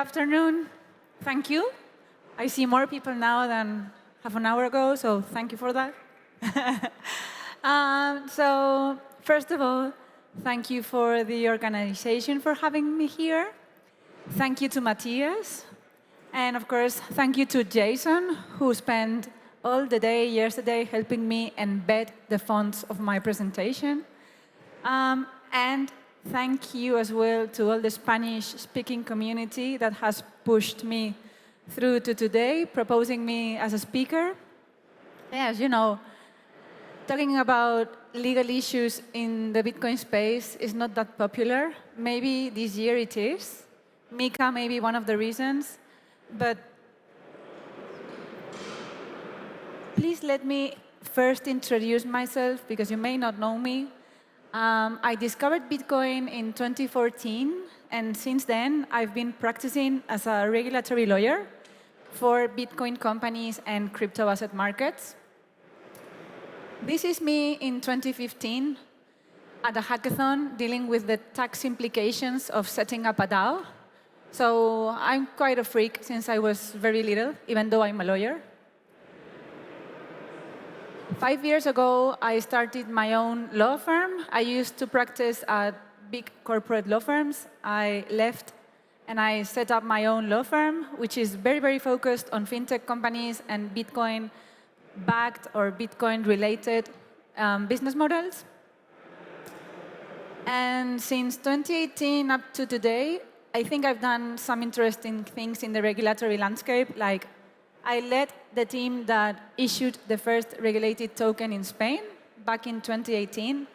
afternoon. Thank you. I see more people now than half an hour ago, so thank you for that. So first of all, thank you for the organization for having me here. Thank you to Matthias. And of course, thank you to Jason, who spent all the day yesterday helping me embed the fonts of my presentation. And thank you as well to all the Spanish-speaking community that has pushed me through to today, proposing me as a speaker. As you know, talking about legal issues in the Bitcoin space is not that popular. Maybe this year it is. MiCA may be one of the reasons. But please let me first introduce myself, because you may not know me. I discovered Bitcoin in 2014, and since then, I've been practicing as a regulatory lawyer for Bitcoin companies and crypto asset markets. This is me in 2015 at a hackathon dealing with the tax implications of setting up a DAO. So I'm quite a freak since I was very little, even though I'm a lawyer. 5 years ago, I started my own law firm. I used to practice at big corporate law firms. I left and I set up my own law firm, which is very, very focused on fintech companies and Bitcoin-backed or Bitcoin-related business models. And since 2018 up to today, I think I've done some interesting things in the regulatory landscape, like I led the team that issued the first regulated token in Spain back in 2018.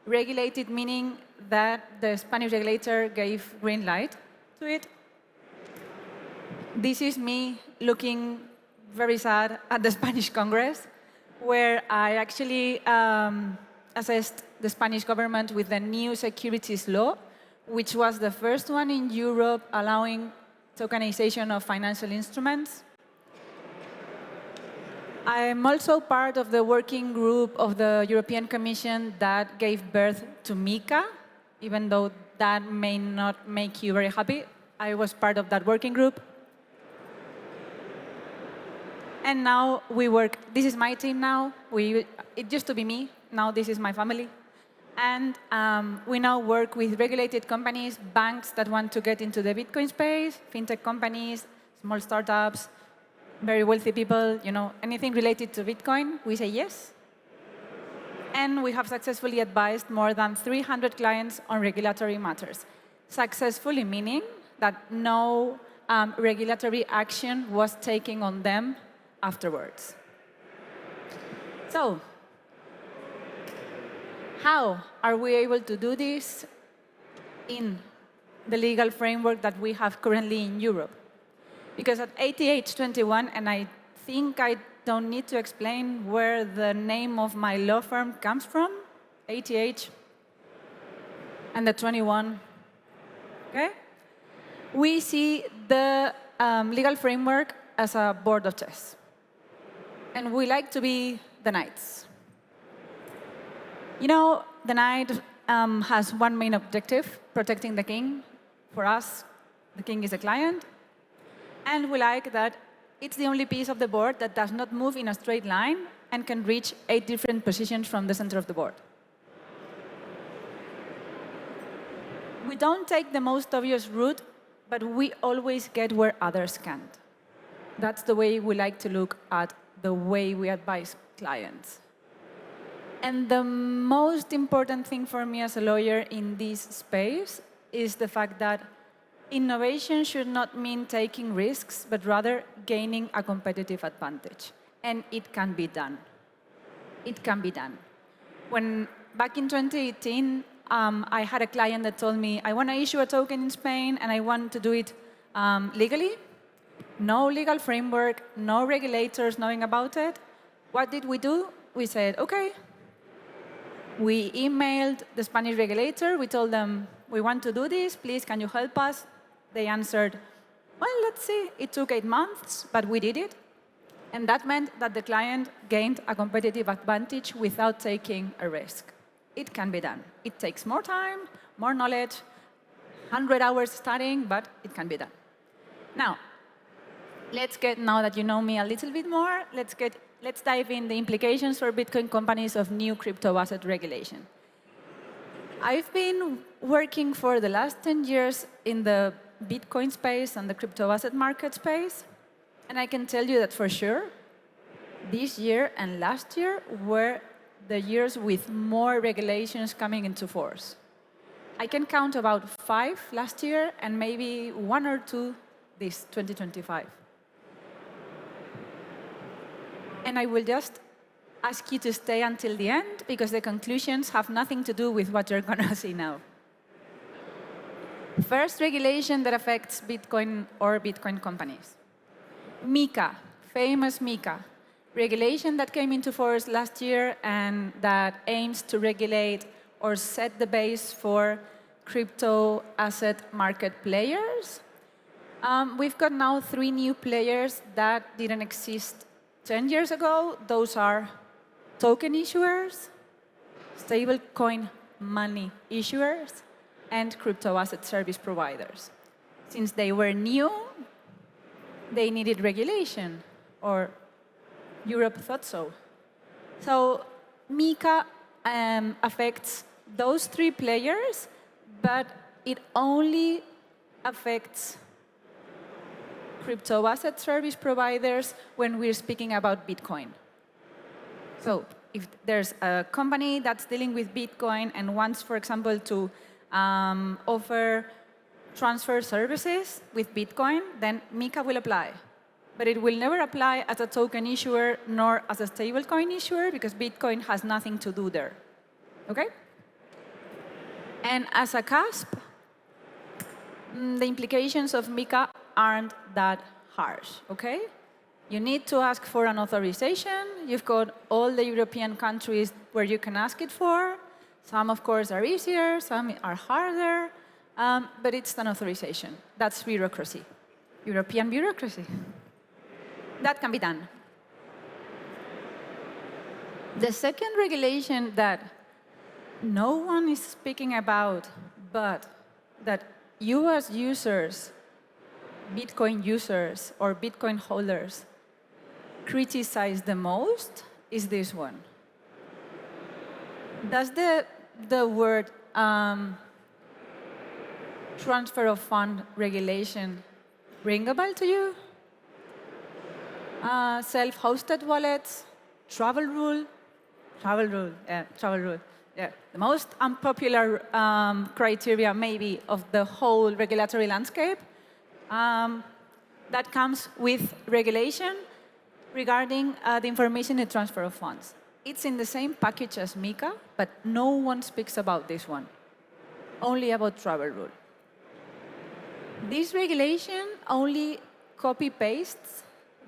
Regulated meaning that the Spanish regulator gave green light to it. This is me looking very sad at the Spanish Congress, where I actually assessed the Spanish government with the new securities law, which was the first one in Europe allowing tokenization of financial instruments. I'm also part of the working group of the European Commission that gave birth to MiCA, even though that may not make you very happy. I was part of that working group. And now we work, this is my team now. It used to be me, now this is my family. And we now work with regulated companies, banks that want to get into the Bitcoin space, fintech companies, small startups, very wealthy people, anything related to Bitcoin, we say yes. And we have successfully advised more than 300 clients on regulatory matters. Successfully meaning that no regulatory action was taken on them afterwards. So, how are we able to do this in the legal framework that we have currently in Europe? Because at ATH21, and I think I don't need to explain where the name of my law firm comes from, ATH and the 21, okay? We see the legal framework as a board of chess. And we like to be the knights. The knight has one main objective, protecting the king. For us, the king is a client. And we like that it's the only piece of the board that does not move in a straight line and can reach 8 different positions from the center of the board. We don't take the most obvious route, but we always get where others can't. That's the way we like to look at the way we advise clients. And the most important thing for me as a lawyer in this space is the fact that innovation should not mean taking risks, but rather gaining a competitive advantage. And it can be done. It can be done. Back in 2018, I had a client that told me, I want to issue a token in Spain, and I want to do it legally. No legal framework, no regulators knowing about it. What did we do? We said, OK. We emailed the Spanish regulator. We told them, we want to do this. Please, can you help us? They answered, well, let's see. It took 8 months, but we did it. And that meant that the client gained a competitive advantage without taking a risk. It can be done. It takes more time, more knowledge, 100 hours studying, but it can be done. Now, now that you know me a little bit more, let's dive in the implications for Bitcoin companies of new crypto asset regulation. I've been working for the last 10 years in the Bitcoin space and the crypto asset market space, and I can tell you that for sure, this year and last year were the years with more regulations coming into force. I can count about 5 last year and maybe 1 or 2 this 2025. And I will just ask you to stay until the end because the conclusions have nothing to do with what you're going to see now. First regulation that affects Bitcoin or Bitcoin companies. MiCA, famous MiCA. Regulation that came into force last year and that aims to regulate or set the base for crypto asset market players. We've got now 3 new players that didn't exist 10 years ago. Those are token issuers, stablecoin money issuers, and crypto asset service providers. Since they were new, they needed regulation, or Europe thought so. So MiCA affects those 3 players, but it only affects crypto asset service providers when we're speaking about Bitcoin. So if there's a company that's dealing with Bitcoin and wants, for example, to offer transfer services with Bitcoin, then MiCA will apply. But it will never apply as a token issuer nor as a stablecoin issuer because Bitcoin has nothing to do there. Okay? And as a CASP, the implications of MiCA aren't that harsh, okay? You need to ask for an authorization. You've got all the European countries where you can ask it for. Some, of course, are easier, some are harder, but it's an authorization. That's bureaucracy, European bureaucracy. That can be done. The second regulation that no one is speaking about, but that you as users, Bitcoin users or Bitcoin holders, criticize the most is this one. Does the word transfer of fund regulation ring a bell to you? Self-hosted wallets, travel rule, yeah. The most unpopular criteria maybe of the whole regulatory landscape that comes with regulation regarding the information and transfer of funds. It's in the same package as MiCA, but no one speaks about this one, only about travel rule. This regulation only copy-pastes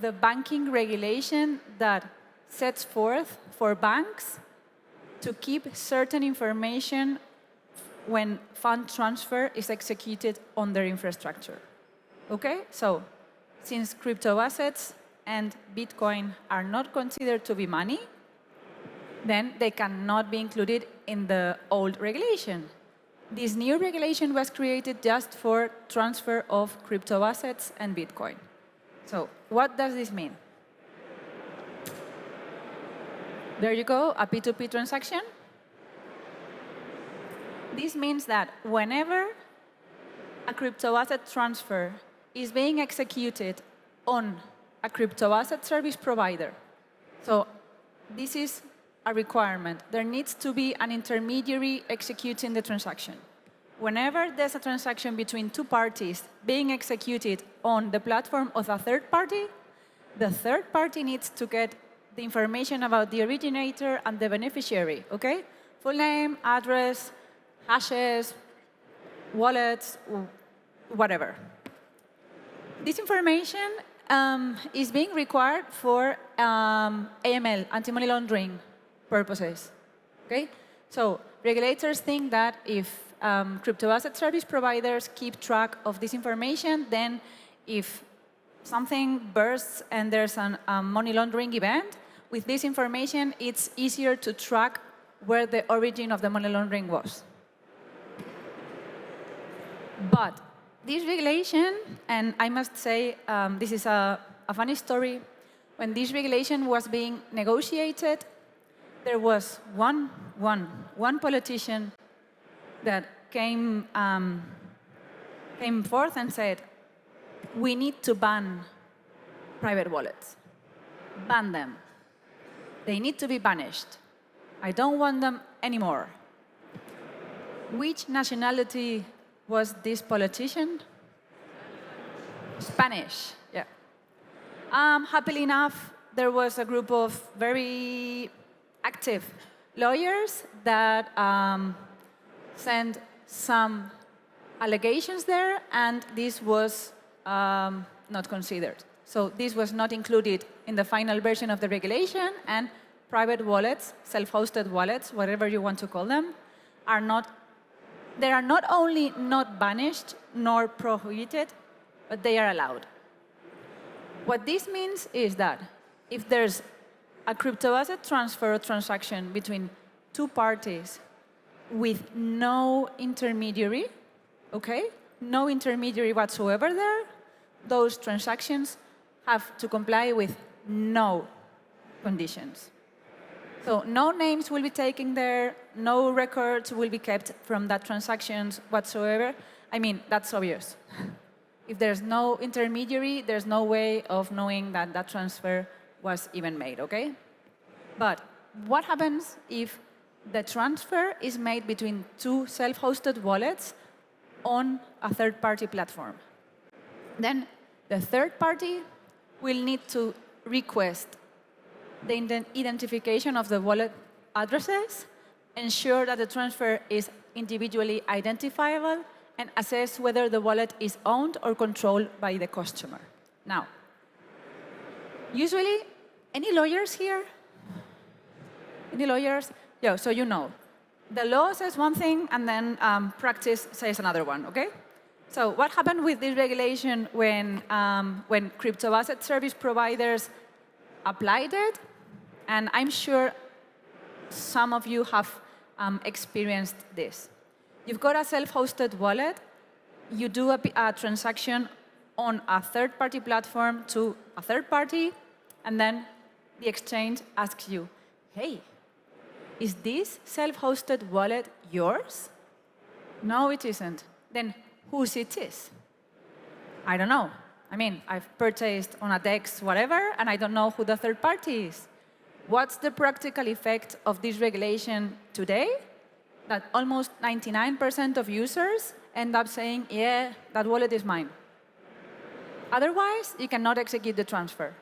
the banking regulation that sets forth for banks to keep certain information when fund transfer is executed on their infrastructure. Okay? So, since crypto assets and Bitcoin are not considered to be money, then they cannot be included in the old regulation. This new regulation was created just for transfer of crypto assets and Bitcoin. So, what does this mean? There you go, a P2P transaction. This means that whenever a crypto asset transfer is being executed on a crypto asset service provider, so this is a requirement. There needs to be an intermediary executing the transaction. Whenever there's a transaction between 2 parties being executed on the platform of a third party, the third party needs to get the information about the originator and the beneficiary, okay? Full name, address, hashes, wallets, whatever. This information is being required for AML, anti-money laundering purposes, okay? So regulators think that if crypto asset service providers keep track of this information, then if something bursts and there's a money laundering event, with this information, it's easier to track where the origin of the money laundering was. But This regulation, and I must say, this is a funny story. When this regulation was being negotiated, there was one politician that came forth and said, we need to ban private wallets. Ban them. They need to be banished. I don't want them anymore. Which nationality was this politician? Spanish, yeah. Happily enough, there was a group of very active lawyers that sent some allegations there, and this was not considered. So this was not included in the final version of the regulation, and private wallets, self-hosted wallets, whatever you want to call them, they are not only not banished nor prohibited, but they are allowed. What this means is that if there's a cryptoasset transfer or transaction between two parties with no intermediary, okay, no intermediary whatsoever there, those transactions have to comply with no conditions. So no names will be taken there, no records will be kept from that transactions whatsoever. I mean, that's obvious. If there's no intermediary, there's no way of knowing that that transfer was even made, okay? But what happens if the transfer is made between two self-hosted wallets on a third-party platform? Then the third party will need to request the identification of the wallet addresses, ensure that the transfer is individually identifiable, and assess whether the wallet is owned or controlled by the customer. Now, usually, any lawyers here? Any lawyers? Yeah, so you know. The law says one thing, and then practice says another one, okay? So what happened with this regulation when cryptoasset service providers applied it? And I'm sure some of you have experienced this. You've got a self-hosted wallet. You do a transaction on a third-party platform to a third party, and then the exchange asks you, hey, is this self-hosted wallet yours? No, it isn't. Then whose it is? I don't know. I mean, I've purchased on a DEX, whatever, and I don't know who the third party is. What's the practical effect of this regulation today? That almost 99% of users end up saying, yeah, that wallet is mine. Otherwise, you cannot execute the transfer.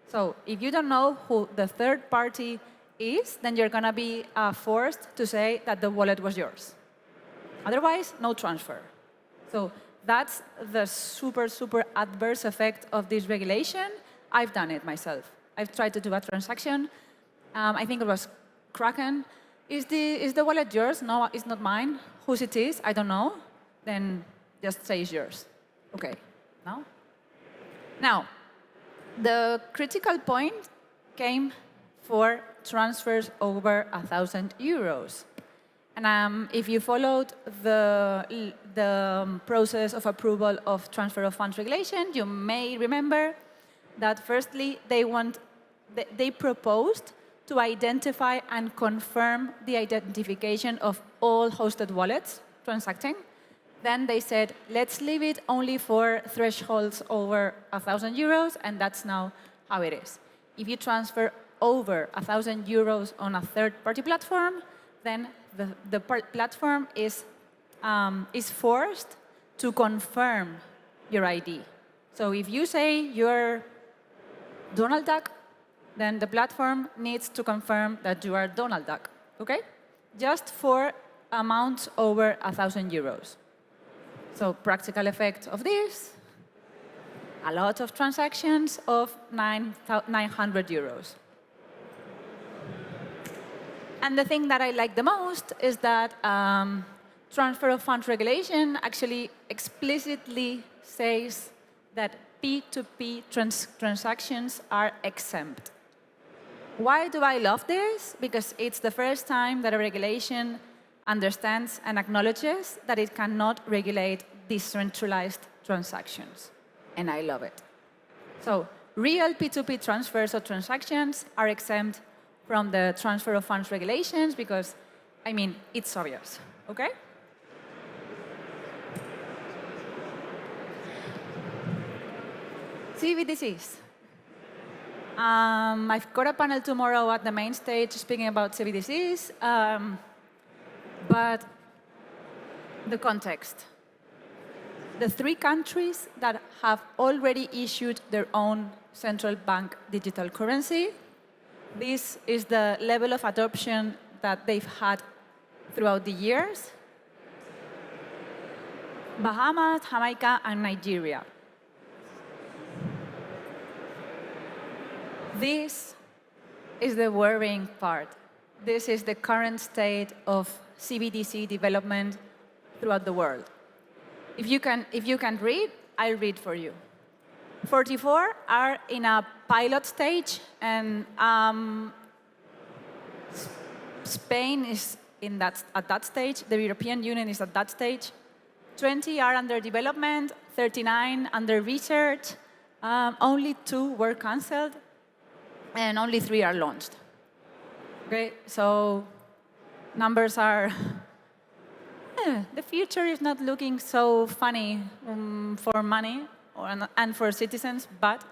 So if you don't know who the third party is, then you're going to be forced to say that the wallet was yours. Otherwise, no transfer. So that's the super, super adverse effect of this regulation. I've done it myself. I've tried to do a transaction. I think it was Kraken. Is the wallet yours? No, it's not mine. Whose it is? I don't know. Then just say it's yours. OK, no? Now, the critical point came for transfers over 1,000 euros. And if you followed the process of approval of transfer of funds regulation, you may remember that firstly, they proposed to identify and confirm the identification of all hosted wallets transacting. Then they said, let's leave it only for thresholds over 1,000 euros, and that's now how it is. If you transfer over 1,000 euros on a third-party platform, then the platform is forced to confirm your ID. So if you say you're Donald Duck, then the platform needs to confirm that you are Donald Duck, okay? Just for amounts over 1,000 euros. So practical effect of this, a lot of transactions of 900 euros. And the thing that I like the most is that transfer of funds regulation actually explicitly says that P2P transactions are exempt. Why do I love this? Because it's the first time that a regulation understands and acknowledges that it cannot regulate decentralized transactions. And I love it. So real P2P transfers or transactions are exempt from the transfer of funds regulations because, I mean, it's obvious, okay? CBDCs. I've got a panel tomorrow at the main stage speaking about CBDCs, but the context. The 3 countries that have already issued their own central bank digital currency, this is the level of adoption that they've had throughout the years. Bahamas, Jamaica, and Nigeria. This is the worrying part. This is the current state of CBDC development throughout the world. If you can read, I'll read for you. 44 are in a pilot stage, and Spain is at that stage. The European Union is at that stage. 20 are under development, 39 under research. Only 2 were canceled, and only 3 are launched. Okay, so numbers are. The future is not looking so funny for money and for citizens, but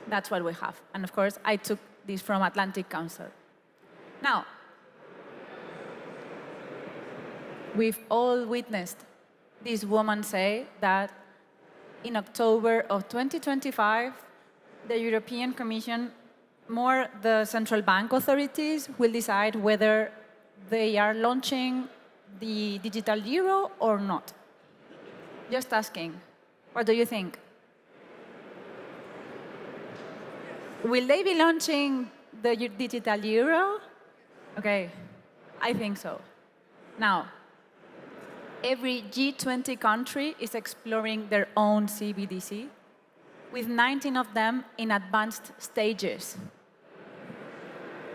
that's what we have. And of course, I took this from Atlantic Council. Now, we've all witnessed this woman say that in October of 2025, the European Commission, more the central bank authorities, will decide whether they are launching the digital euro or not. Just asking, what do you think? Will they be launching the digital euro? Okay, I think so. Now, every G20 country is exploring their own CBDC, with 19 of them in advanced stages.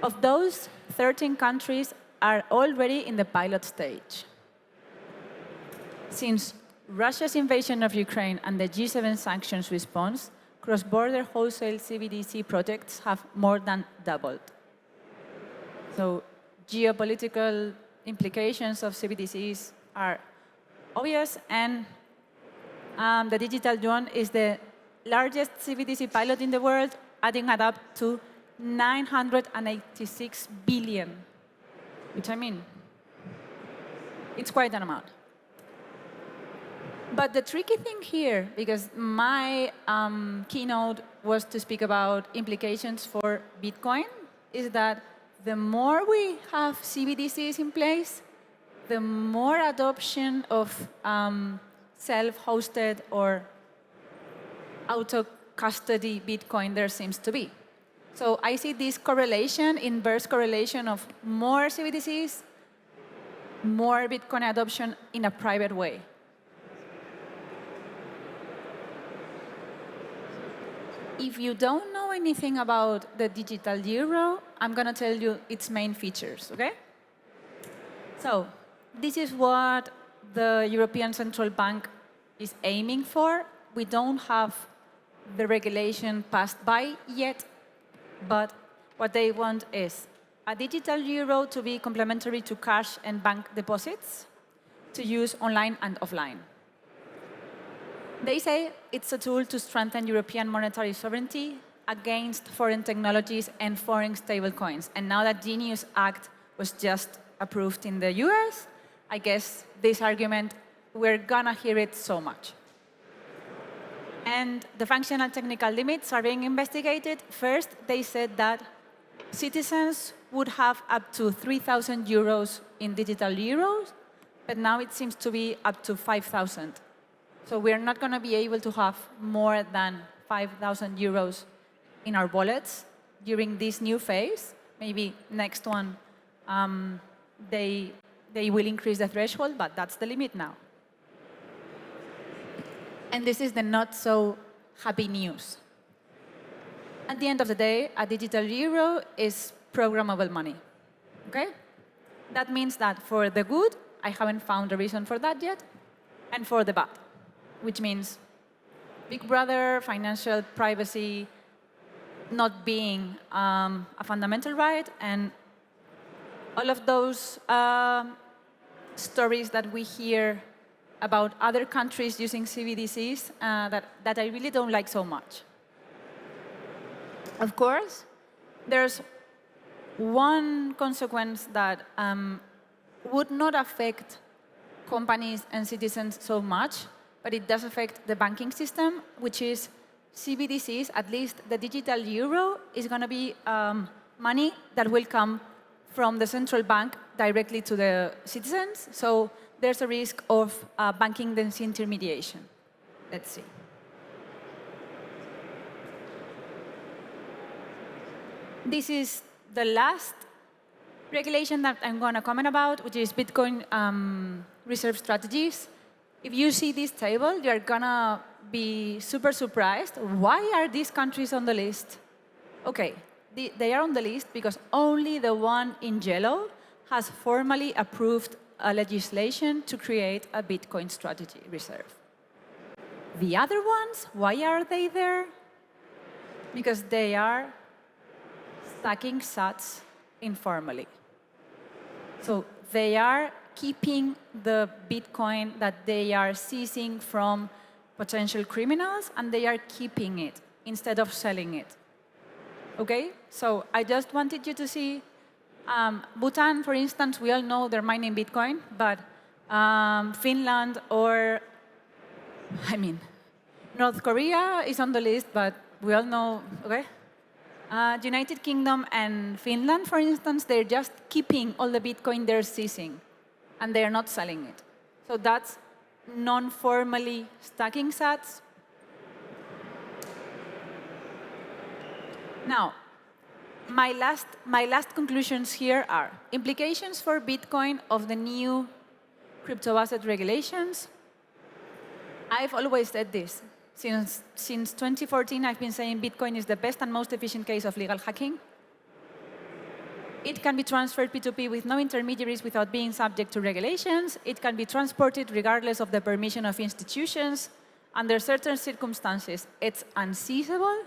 Of those, 13 countries are already in the pilot stage. Since Russia's invasion of Ukraine and the G7 sanctions response, cross-border wholesale CBDC projects have more than doubled. So geopolitical implications of CBDCs are obvious, and the digital yuan is the largest CBDC pilot in the world, adding it up to 986 billion. Which I mean, it's quite an amount. But the tricky thing here, because my keynote was to speak about implications for Bitcoin, is that the more we have CBDCs in place, the more adoption of self-hosted or auto-custody Bitcoin there seems to be. So I see this correlation, inverse correlation of more CBDCs, more Bitcoin adoption in a private way. If you don't know anything about the digital euro, I'm going to tell you its main features, okay? So this is what the European Central Bank is aiming for. We don't have the regulation passed by yet, but what they want is a digital euro to be complementary to cash and bank deposits, to use online and offline. They say it's a tool to strengthen European monetary sovereignty against foreign technologies and foreign stablecoins. And now that Genius Act was just approved in the US, I guess this argument, we're gonna hear it so much. And the functional technical limits are being investigated. First, they said that citizens would have up to 3,000 euros in digital euros, but now it seems to be up to 5,000. So we're not going to be able to have more than 5,000 euros in our wallets during this new phase. Maybe next one, they will increase the threshold, but that's the limit now. And this is the not so happy news. At the end of the day, a digital euro is programmable money, okay? That means that for the good, I haven't found a reason for that yet, and for the bad. which means Big Brother, financial privacy not being a fundamental right, and all of those stories that we hear about other countries using CBDCs that I really don't like so much. Of course, there's one consequence that would not affect companies and citizens so much, but it does affect the banking system, which is CBDCs, at least the digital euro, is going to be money that will come from the central bank directly to the citizens. So there's a risk of banking disintermediation. Let's see. This is the last regulation that I'm going to comment about, which is Bitcoin reserve strategies. If you see this table, you're going to be super surprised. Why are these countries on the list? OK, they are on the list because only the one in yellow has formally approved a legislation to create a Bitcoin strategy reserve. The other ones, why are they there? Because they are stacking sats informally. So they are keeping the Bitcoin that they are seizing from potential criminals, and they are keeping it instead of selling it. OK? So I just wanted you to see Bhutan, for instance, we all know they're mining Bitcoin, but Finland or, North Korea is on the list, but we all know, OK? United Kingdom and Finland, for instance, they're just keeping all the Bitcoin they're seizing, and they're not selling it. So that's non-formally stacking sats. Now, my last conclusions here are implications for Bitcoin of the new crypto asset regulations. I've always said this. Since 2014, I've been saying Bitcoin is the best and most efficient case of legal hacking. It can be transferred P2P with no intermediaries without being subject to regulations. It can be transported regardless of the permission of institutions. Under certain circumstances, it's unseizable.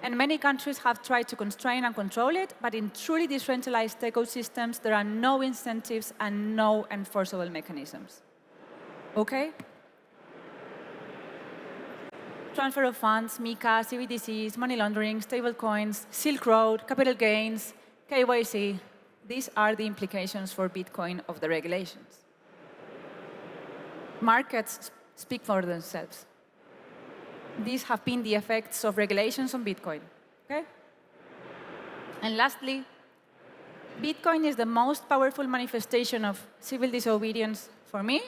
And many countries have tried to constrain and control it, but in truly decentralized ecosystems, there are no incentives and no enforceable mechanisms. OK? Transfer of funds, MiCA, CBDCs, money laundering, stablecoins, Silk Road, capital gains, KYC. These are the implications for Bitcoin of the regulations. Markets speak for themselves. These have been the effects of regulations on Bitcoin. Okay? And lastly, Bitcoin is the most powerful manifestation of civil disobedience for me.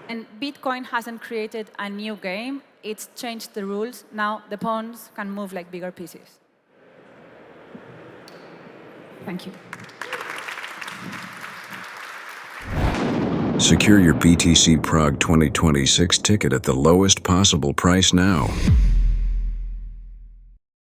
And Bitcoin hasn't created a new game. It's changed the rules. Now the pawns can move like bigger pieces. Thank you. Secure your BTC Prague 2026 ticket at the lowest possible price now.